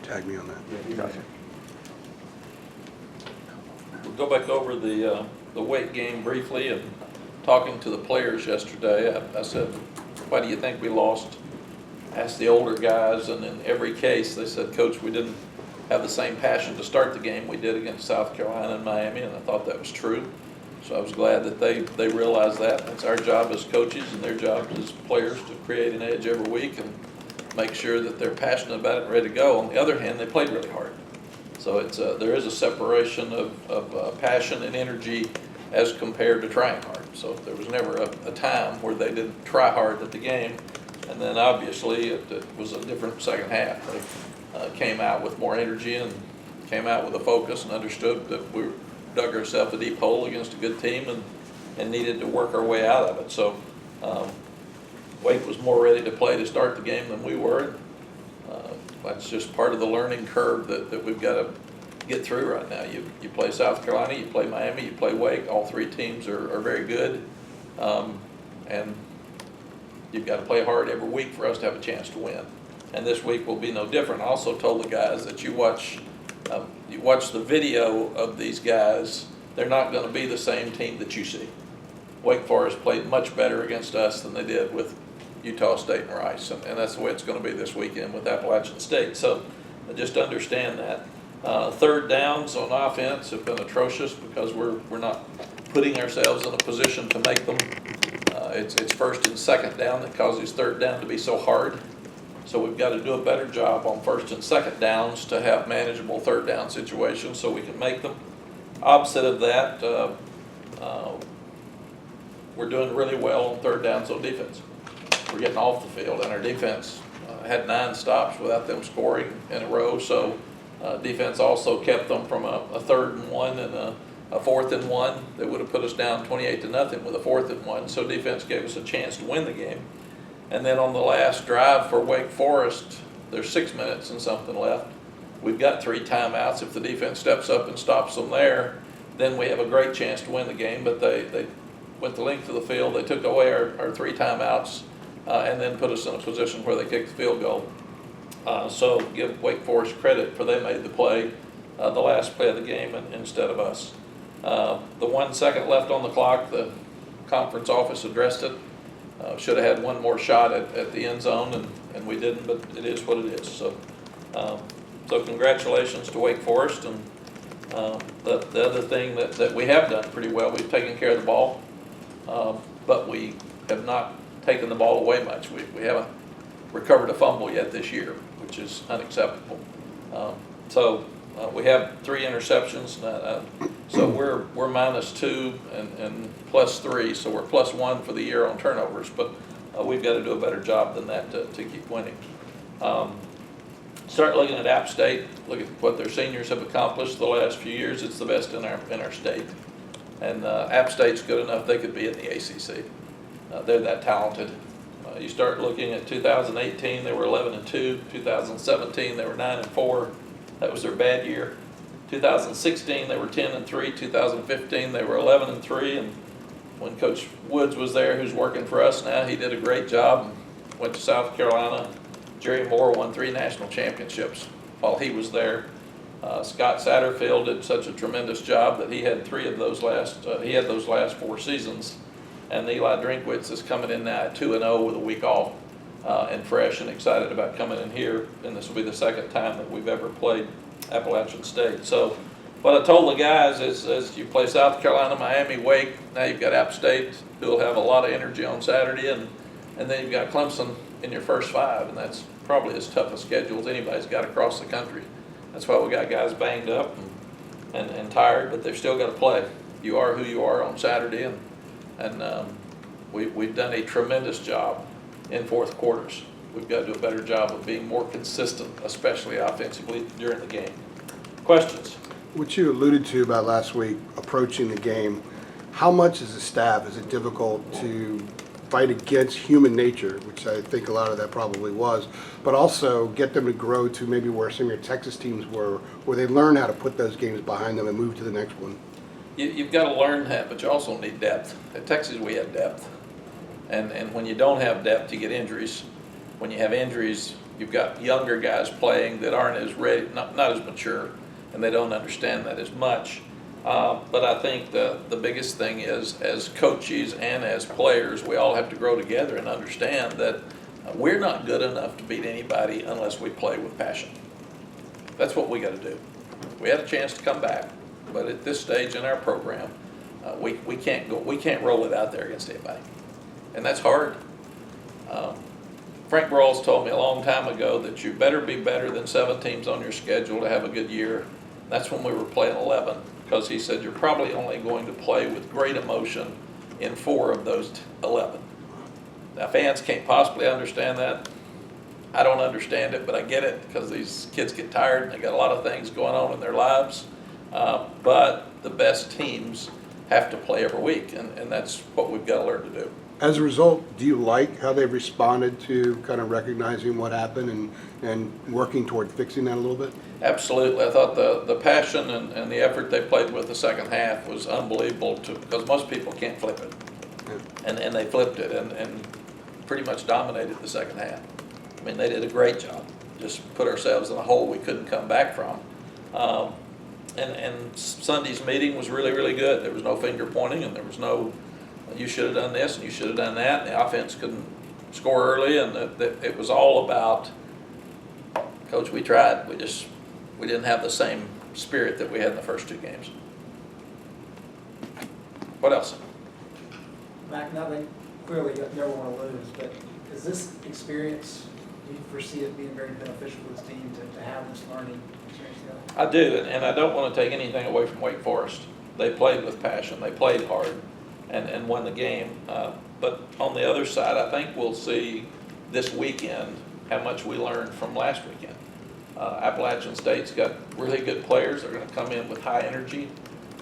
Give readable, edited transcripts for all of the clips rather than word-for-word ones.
tag me on that. Gotcha. We'll go back over the weight game briefly, and talking to the players yesterday, I said, why do you think we lost? Asked the older guys, and in every case they said, Coach, we didn't have the same passion to start the game we did against South Carolina and Miami, and I thought that was true. So I was glad that they realized that. It's our job as coaches and their job as players to create an edge every week and make sure that they're passionate about it and ready to go. On the other hand, they played really hard. So there is a separation of passion and energy as compared to trying hard. So there was never a time where they didn't try hard at the game. And then obviously it was a different second half. They came out with more energy and came out with a focus and understood that we dug ourselves a deep hole against a good team and needed to work our way out of it. So Wake was more ready to play to start the game than we were. That's just part of the learning curve that we've got to get through right now. You play South Carolina, you play Miami, you play Wake. All three teams are very good. And you've got to play hard every week for us to have a chance to win. And this week will be no different. I also told the guys that you watch the video of these guys, they're not going to be the same team that you see. Wake Forest played much better against us than they did with Utah State and Rice, and that's the way it's going to be this weekend with Appalachian State. So just understand that. Third downs on offense have been atrocious because we're not putting ourselves in a position to make them. It's first and second down that causes third down to be so hard. So we've got to do a better job on first and second downs to have manageable third down situations so we can make them. Opposite of that, we're doing really well on third downs on defense. We're getting off the field, and our defense had 9 stops without them scoring in a row. So defense also kept them from a 3rd and 1 and a 4th and 1 that would have put us down 28-0 with a 4th and 1. So defense gave us a chance to win the game. And then on the last drive for Wake Forest, there's 6 minutes and something left. We've got 3 timeouts. If the defense steps up and stops them there, then we have a great chance to win the game. But they went the length of the field. They took away our 3 timeouts and then put us in a position where they kicked the field goal. So give Wake Forest credit for they made the play, the last play of the game instead of us. The 1 second left on the clock, the conference office addressed it. Should have had one more shot at the end zone, and we didn't, but it is what it is. So congratulations to Wake Forest. And the other thing that we have done pretty well, we've taken care of the ball, but we have not taken the ball away much. We haven't recovered a fumble yet this year, which is unacceptable. We have 3 interceptions. So we're -2 and +3, so we're +1 for the year on turnovers. But we've got to do a better job than that to keep winning. Start looking at App State. Look at what their seniors have accomplished the last few years. It's the best in our state. And App State's good enough they could be in the ACC. They're that talented. You start looking at 2018, they were 11-2. 2017, they were 9-4. That was their bad year. 2016, they were 10-3. 2015, they were 11-3. And when Coach Woods was there, who's working for us now, he did a great job. Went to South Carolina. Jerry Moore won 3 national championships while he was there. Scott Satterfield did such a tremendous job that he had 3 of those last. He had those last 4 seasons. And Eli Drinkwitz is coming in now at 2-0 with a week off, and fresh and excited about coming in here. And this will be the second time that we've ever played Appalachian State. So what I told the guys is you play South Carolina, Miami, Wake. Now you've got App State, who will have a lot of energy on Saturday, and then you've got Clemson in your first 5, and that's probably as tough a schedule as anybody's got across the country. That's why we got guys banged up and tired, but they've still got to play. You are who you are on Saturday, and we've done a tremendous job in fourth quarters. We've got to do a better job of being more consistent, especially offensively during the game. Questions? What you alluded to about last week, approaching the game, how much as a staff is it difficult to fight against human nature, which I think a lot of that probably was, but also get them to grow to maybe where some of your Texas teams were, where they learn how to put those games behind them and move to the next one? You've got to learn that, but you also need depth. At Texas, we have depth. And when you don't have depth, you get injuries. When you have injuries, You've got younger guys playing that aren't as ready, not as mature, and they don't understand that as much. But I think the biggest thing is, as coaches and as players, we all have to grow together and understand that we're not good enough to beat anybody unless we play with passion. That's what we got to do. We had a chance to come back, but at this stage in our program, we can't roll it out there against anybody, and that's hard. Frank Broyles told me a long time ago that you better be better than 7 teams on your schedule to have a good year. That's when we were playing 11, because he said you're probably only going to play with great emotion in 4 of those 11. Now, fans can't possibly understand that. I don't understand it, but I get it, because these kids get tired and they got a lot of things going on in their lives. But the best teams have to play every week, and that's what we've got to learn to do. As a result, do you like how they've responded to kind of recognizing what happened and working toward fixing that a little bit? Absolutely. I thought the passion and the effort they played with the second half was unbelievable, because most people can't flip it. Yeah. And they flipped it and pretty much dominated the second half. I mean, they did a great job. Just put ourselves in a hole we couldn't come back from. And Sunday's meeting was really, really good. There was no finger pointing, and there was no, you should have done this and you should have done that, and the offense couldn't score early, and it was all about, Coach, we tried. We didn't have the same spirit that we had in the first 2 games. What else? Mack, nothing, clearly you never want to lose, but is this experience, do you foresee it being very beneficial for this team to have this learning experience together? I do, and I don't want to take anything away from Wake Forest. They played with passion. They played hard and won the game. But on the other side, I think we'll see this weekend how much we learned from last weekend. Appalachian State's got really good players. They're going to come in with high energy.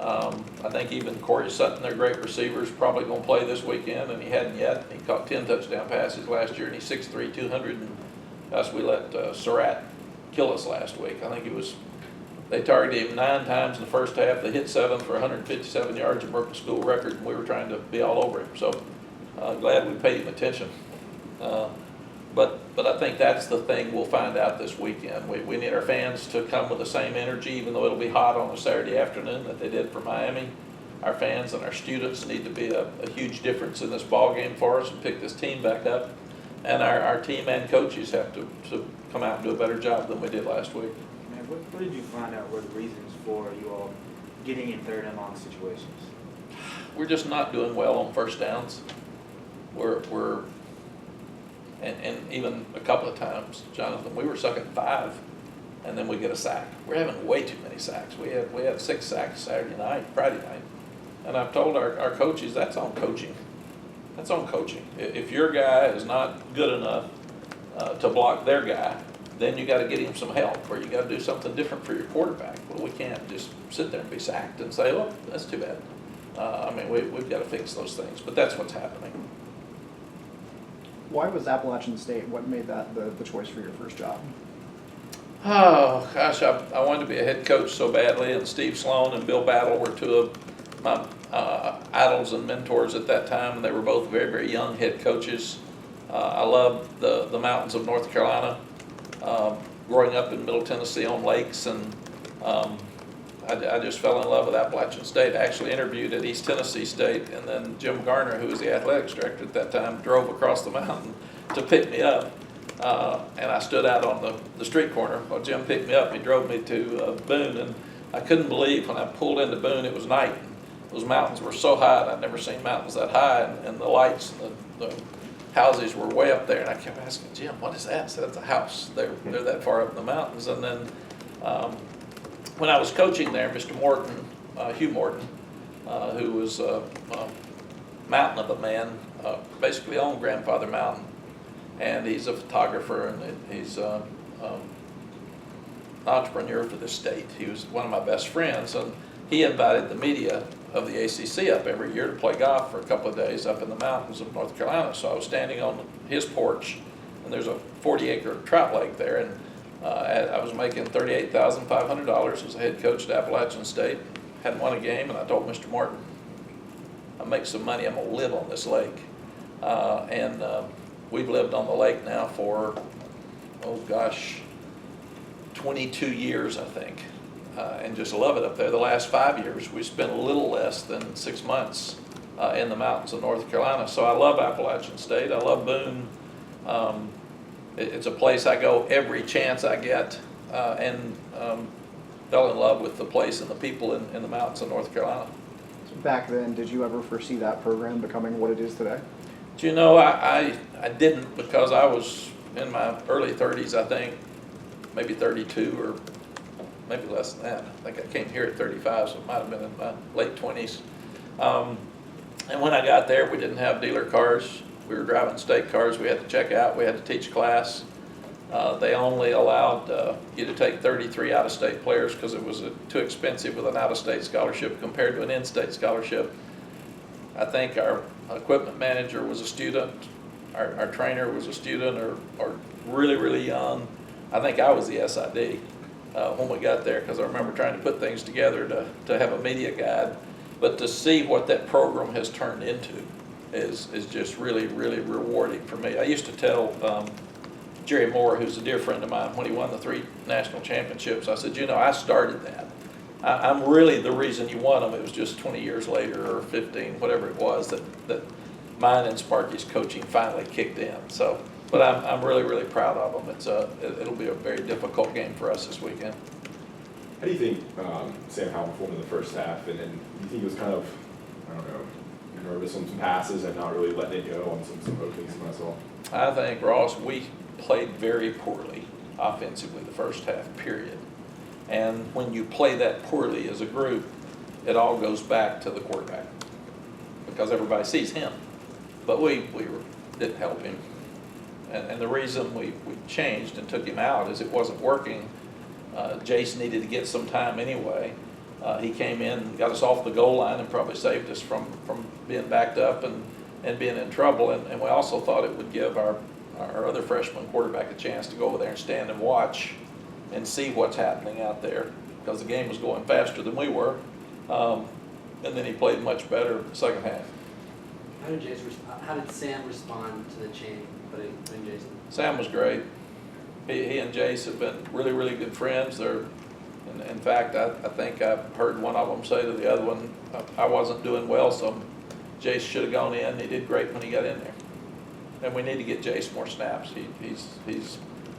I think even Corey Sutton, their great receiver, is probably going to play this weekend, and he hadn't yet. He caught 10 touchdown passes last year, and he's 6'3", 200. And us, we let Surratt kill us last week. I think it was, they targeted him 9 times in the first half. They hit 7 for 157 yards and broke the school record, and we were trying to be all over him. So glad we paid him attention. But I think that's the thing we'll find out this weekend. We need our fans to come with the same energy, even though it'll be hot on a Saturday afternoon, that they did for Miami. Our fans and our students need to be a huge difference in this ball game for us and pick this team back up. And our team and coaches have to come out and do a better job than we did last week. Man, what did you find out were the reasons for you all getting in 3rd and long situations? We're just not doing well on first downs. And even a couple of times, Jonathan, we were sucking 5, and then we get a sack. We're having way too many sacks. We had 6 sacks Friday night. And I've told our coaches, that's on coaching. That's on coaching. If your guy is not good enough to block their guy, then you got to get him some help, or you got to do something different for your quarterback. Well, we can't just sit there and be sacked and say, oh, that's too bad. I mean, we've got to fix those things, but that's what's happening. Why was Appalachian State, what made that the choice for your first job? Oh, gosh, I wanted to be a head coach so badly, and Steve Sloan and Bill Battle were 2 of my idols and mentors at that time, and they were both very, very young head coaches. I loved the mountains of North Carolina, growing up in Middle Tennessee on lakes, and I just fell in love with Appalachian State. I actually interviewed at East Tennessee State, and then Jim Garner, who was the athletics director at that time, drove across the mountain to pick me up. And I stood out on the street corner while Jim picked me up. He drove me to Boone, and I couldn't believe when I pulled into Boone, it was night. Those mountains were so high, and I'd never seen mountains that high, and the lights and the houses were way up there. And I kept asking Jim, what is that? I said, it's a house. They're that far up in the mountains. And then when I was coaching there, Mr. Morton, Hugh Morton, who was a mountain of a man, basically owned Grandfather Mountain, and he's a photographer, and he's an entrepreneur for the state. He was one of my best friends, and he invited the media of the ACC up every year to play golf for a couple of days up in the mountains of North Carolina. So I was standing on his porch, and there's a 40-acre trout lake there, and I was making $38,500 as a head coach at Appalachian State. Hadn't won a game, and I told Mr. Martin, I'll make some money, I'm going to live on this lake. And we've lived on the lake now for oh gosh, 22 years, I think, and just love it up there. The last 5 years, we spent a little less than 6 months in the mountains of North Carolina. So I love Appalachian State. I love Boone. It's a place I go every chance I get, and fell in love with the place and the people in the mountains of North Carolina. So back then, did you ever foresee that program becoming what it is today? Do you know, I didn't, because I was in my early 30s, I think, maybe 32 or maybe less than that. I think I came here at 35, so it might have been in my late 20s. And when I got there, we didn't have dealer cars. We were driving state cars. We had to check out. We had to teach class. They only allowed you to take 33 out-of-state players because it was too expensive with an out-of-state scholarship compared to an in-state scholarship. I think our equipment manager was a student. Our trainer was a student or really, really young. I think I was the SID when we got there, because I remember trying to put things together to have a media guide. But to see what that program has turned into is just really, really rewarding for me. I used to tell Jerry Moore, who's a dear friend of mine, when he won the 3 national championships, I said, you know, I started that. I'm really the reason you won them. It was just 20 years later or 15, whatever it was, that mine and Sparky's coaching finally kicked in. So, but I'm really, really proud of them. It'll be a very difficult game for us this weekend. How do you think Sam Howell performed in the first half? And then do you think he was kind of, I don't know, nervous on some passes and not really letting it go on some openings when I saw? I think, Ross, we played very poorly offensively the first half, period. And when you play that poorly as a group, it all goes back to the quarterback because everybody sees him. But we didn't help him. And the reason we changed and took him out is it wasn't working. Jace needed to get some time anyway. He came in, got us off the goal line, and probably saved us from being backed up and being in trouble. And we also thought it would give our other freshman quarterback a chance to go over there and stand and watch and see what's happening out there, because the game was going faster than we were. And then he played much better in the second half. How did Sam respond to the change putting Jason? Sam was great. He and Jace have been really, really good friends. In fact, I think I've heard one of them say to the other one, I wasn't doing well, so Jace should have gone in. He did great when he got in there. And we need to get Jace more snaps.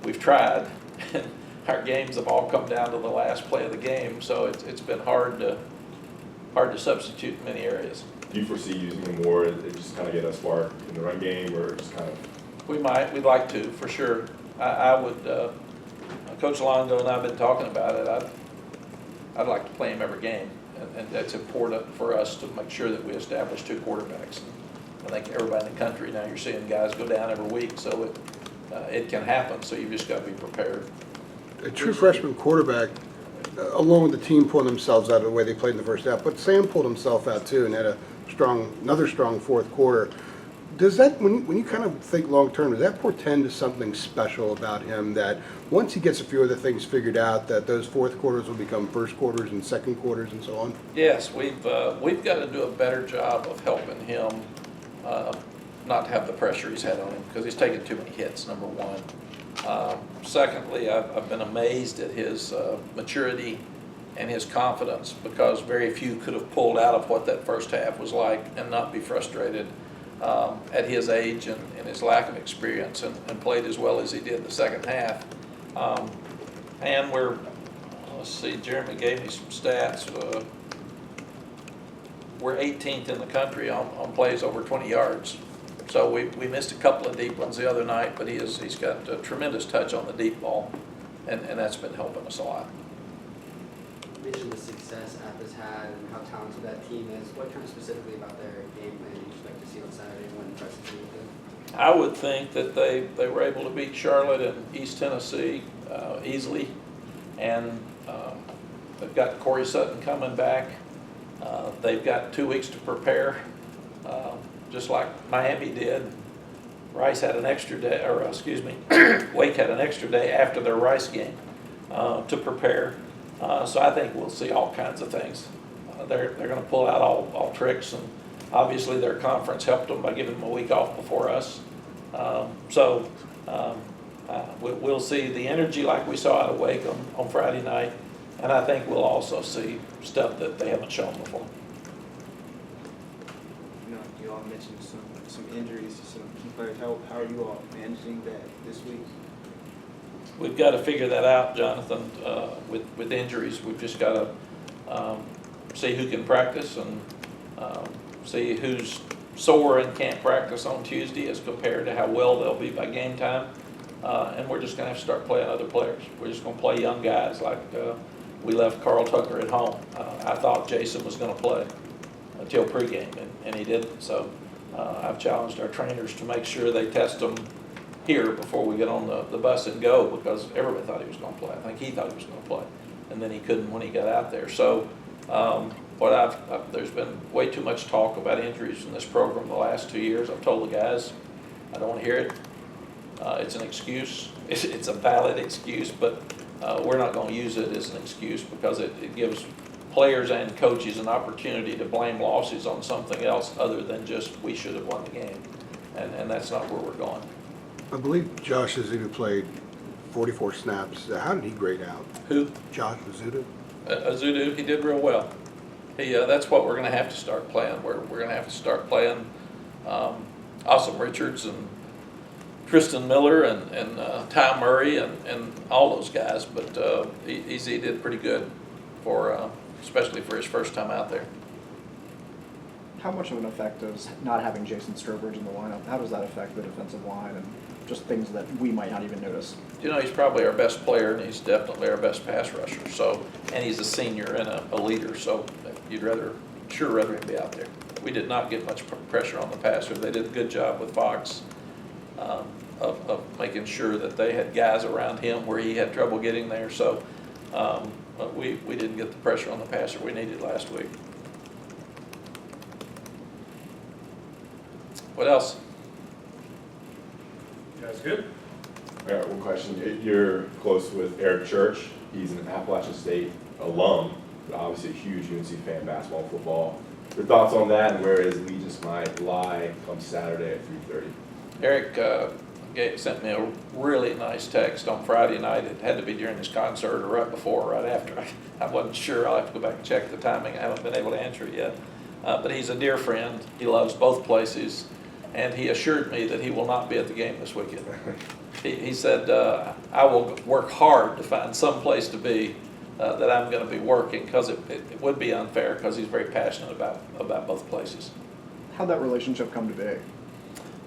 We've tried, and our games have all come down to the last play of the game, so it's been hard to substitute in many areas. Do you foresee using him more to just kind of get a spark in the run game, or just kind of? We'd like to, for sure. I would, Coach Longo and I have been talking about it. I'd like to play him every game, and that's important for us to make sure that we establish 2 quarterbacks. I think everybody in the country now, you're seeing guys go down every week, so it can happen, so you've just got to be prepared. A true freshman quarterback, along with the team pulling themselves out of the way they played in the first half, but Sam pulled himself out too and had another strong fourth quarter. Does that, when you kind of think long term, does that portend to something special about him, that once he gets a few other things figured out, that those fourth quarters will become first quarters and second quarters and so on? Yes, we've got to do a better job of helping him not to have the pressure he's had on him, because he's taken too many hits, number one. Secondly, I've been amazed at his maturity and his confidence, because very few could have pulled out of what that first half was like and not be frustrated at his age and his lack of experience, and played as well as he did the second half. And let's see, Jeremy gave me some stats. We're 18th in the country on plays over 20 yards. So we missed a couple of deep ones the other night, but he's got a tremendous touch on the deep ball, and that's been helping us a lot. You mentioned the success App has had and how talented that team is. What kind of specifically about their game plan do you expect to see on Saturday when the Preston team is? I would think that they were able to beat Charlotte and East Tennessee easily, and they've got Corey Sutton coming back. They've got 2 weeks to prepare, just like Miami did. Rice had an extra day, or Wake had an extra day after their Rice game to prepare. So I think we'll see all kinds of things. They're going to pull out all tricks, and obviously their conference helped them by giving them a week off before us. So We'll see the energy like we saw out of Wake on Friday night, and I think we'll also see stuff that they haven't shown before. You know, you all mentioned some injuries to some key players. How are you all managing that this week? We've got to figure that out, Jonathan, with injuries. We've just got to see who can practice and see who's sore and can't practice on Tuesday as compared to how well they'll be by game time. And we're just going to have to start playing other players. We're just going to play young guys like we left Carl Tucker at home. I thought Jason was going to play until pregame, and he didn't. So I've challenged our trainers to make sure they test them here before we get on the bus and go, because everybody thought he was going to play. I think he thought he was going to play, and then he couldn't when he got out there. So there's been way too much talk about injuries in this program the last 2 years. I've told the guys I don't want to hear it. It's an excuse. It's a valid excuse, but we're not going to use it as an excuse, because it gives players and coaches an opportunity to blame losses on something else other than just we should have won the game, and that's not where we're going. I believe Josh Azudu played 44 snaps. How did he grade out? Who? Josh Azudu? Azudu, he did real well. That's what we're going to have to start playing. We're going to have to start playing Awesome Richards and Tristan Miller and Ty Murray and all those guys. But he did pretty good for especially for his first time out there. How much of an effect does not having Jason Strobridge in the lineup, how does that affect the defensive line and just things that we might not even notice? You know, he's probably our best player, and he's definitely our best pass rusher. So, and he's a senior and a leader. So, you'd rather him be out there. We did not get much pressure on the passer. They did a good job with Fox of making sure that they had guys around him where he had trouble getting there. So, we didn't get the pressure on the passer we needed last week. What else? You guys good? I got one question. You're close with Eric Church. He's an Appalachian State alum, but obviously a huge UNC fan, basketball and football. Your thoughts on that, and where his allegiance might lie come Saturday at 3:30? Eric sent me a really nice text on Friday night. It had to be during his concert or right before or right after. I wasn't sure. I'll have to go back and check the timing. I haven't been able to answer it yet. But he's a dear friend. He loves both places. And he assured me that he will not be at the game this weekend. He said, I will work hard to find some place to be that I'm going to be working, because it would be unfair, because he's very passionate about both places. How'd that relationship come to be?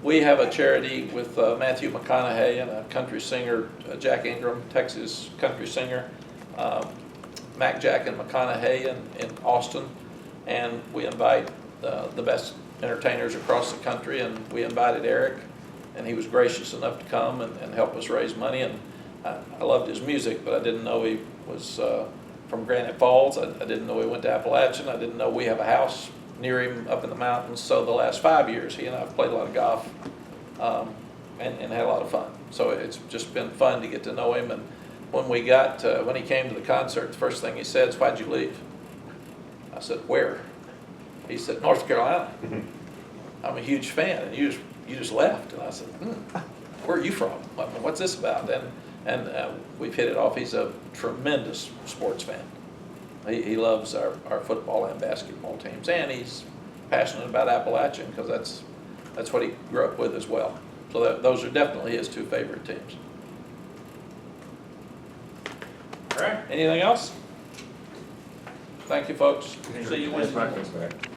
We have a charity with Matthew McConaughey and a country singer, Jack Ingram, Texas country singer, Mack, Jack, and McConaughey in Austin. And we invite the best entertainers across the country, and we invited Eric, and he was gracious enough to come and help us raise money. And I loved his music, but I didn't know he was from Granite Falls. I didn't know he went to Appalachian. I didn't know we have a house near him up in the mountains. So the last 5 years, he and I have played a lot of golf and had a lot of fun. So it's just been fun to get to know him. And when he came to the concert, the first thing he said is, "Why'd you leave?" I said, "Where?" He said, "North Carolina." I'm a huge fan, and you just left. And I said, "Where are you from? What's this about?" And we've hit it off. He's a tremendous sports fan. He loves our football and basketball teams, and he's passionate about Appalachian, because that's what he grew up with as well. So those are definitely his two favorite teams. All right. Anything else? Thank you, folks. See you Wednesday. Thanks, Mac.